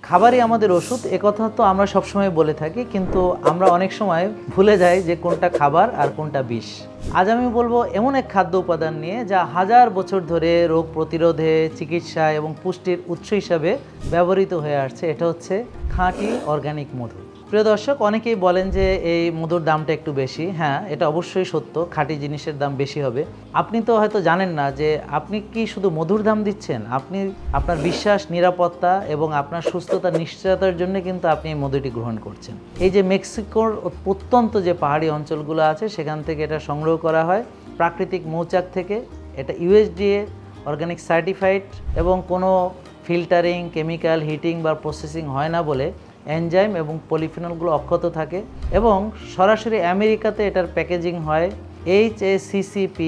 খাবারই আমাদের ওষুধ একথা তো আমরা সবসময় বলে থাকি, কিন্তু আমরা অনেক সময় ভুলে যাই যে কোনটা খাবার আর কোনটা বিষ। আজ আমি বলবো এমন এক খাদ্য উপাদান নিয়ে যা হাজার বছর ধরে রোগ প্রতিরোধে, চিকিৎসা এবং পুষ্টির উৎস হিসাবে ব্যবহৃত হয়ে আসছে। এটা হচ্ছে খাঁটি অর্গানিক মধু। প্রিয় দর্শক, অনেকেই বলেন যে এই মধুর দামটা একটু বেশি। হ্যাঁ, এটা অবশ্যই সত্য, খাঁটি জিনিসের দাম বেশি হবে। আপনি তো হয়তো জানেন না যে আপনি কি শুধু মধুর দাম দিচ্ছেন, আপনি আপনার বিশ্বাস, নিরাপত্তা এবং আপনার সুস্থতার নিশ্চয়তার জন্য কিন্তু আপনি এই মধুটি গ্রহণ করছেন। এই যে মেক্সিকোর প্রত্যন্ত যে পাহাড়ি অঞ্চলগুলো আছে সেখান থেকে এটা সংগ্রহ করা হয় প্রাকৃতিক মৌচাক থেকে। এটা USDA অর্গানিক সার্টিফাইড এবং কোনো ফিল্টারিং, কেমিক্যাল, হিটিং বা প্রসেসিং হয় না বলে এনজাইম এবং পলিফিনলগুলো অক্ষত থাকে এবং সরাসরি আমেরিকাতে এটার প্যাকেজিং হয় HACCP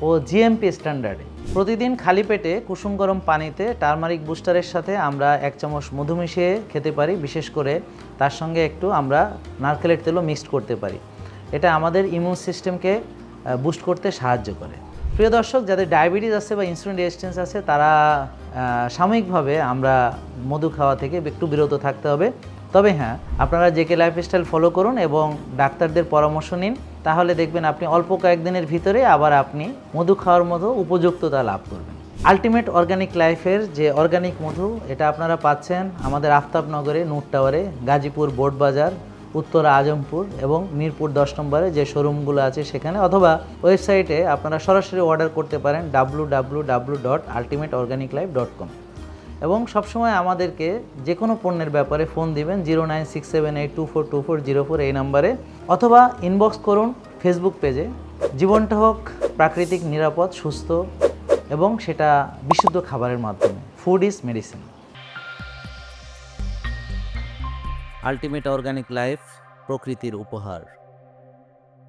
ও GMP স্ট্যান্ডার্ডে। প্রতিদিন খালি পেটে কুসুম গরম পানিতে টারমারিক বুস্টারের সাথে আমরা 1 চামচ মধু মিশিয়ে খেতে পারি। বিশেষ করে তার সঙ্গে একটু আমরা নারকেলের তেলও মিক্সড করতে পারি। এটা আমাদের ইমিউন সিস্টেমকে বুস্ট করতে সাহায্য করে। প্রিয় দর্শক, যাদের ডায়াবেটিস আছে বা ইনসুলিন রেজিস্ট্যান্স আছে তারা সাময়িকভাবে আমরা মধু খাওয়া থেকে একটু বিরত থাকতে হবে। তবে হ্যাঁ, আপনারা JK লাইফস্টাইল ফলো করুন এবং ডাক্তারদের পরামর্শ নিন, তাহলে দেখবেন আপনি অল্প কয়েকদিনের ভিতরে আবার আপনি মধু খাওয়ার মতো উপযুক্ততা লাভ করবেন। আলটিমেট অর্গানিক লাইফের যে অর্গানিক মধু, এটা আপনারা পাচ্ছেন আমাদের আফতাবনগরে, নূর টাওয়ারে, গাজীপুর বোর্ড বাজার, উত্তরা আজমপুর এবং মিরপুর 10 নম্বরে যে শোরুমগুলো আছে সেখানে, অথবা ওয়েবসাইটে আপনারা সরাসরি অর্ডার করতে পারেন www.ultimateorganiclife.com। এবং সবসময় আমাদেরকে যে কোনো পণ্যের ব্যাপারে ফোন দিবেন 09678242404 এই নাম্বারে, অথবা ইনবক্স করুন ফেসবুক পেজে। জীবনটা হোক প্রাকৃতিক, নিরাপদ, সুস্থ এবং সেটা বিশুদ্ধ খাবারের মাধ্যমে। Food is medicine. Ultimate organic life, প্রকৃতির উপহার।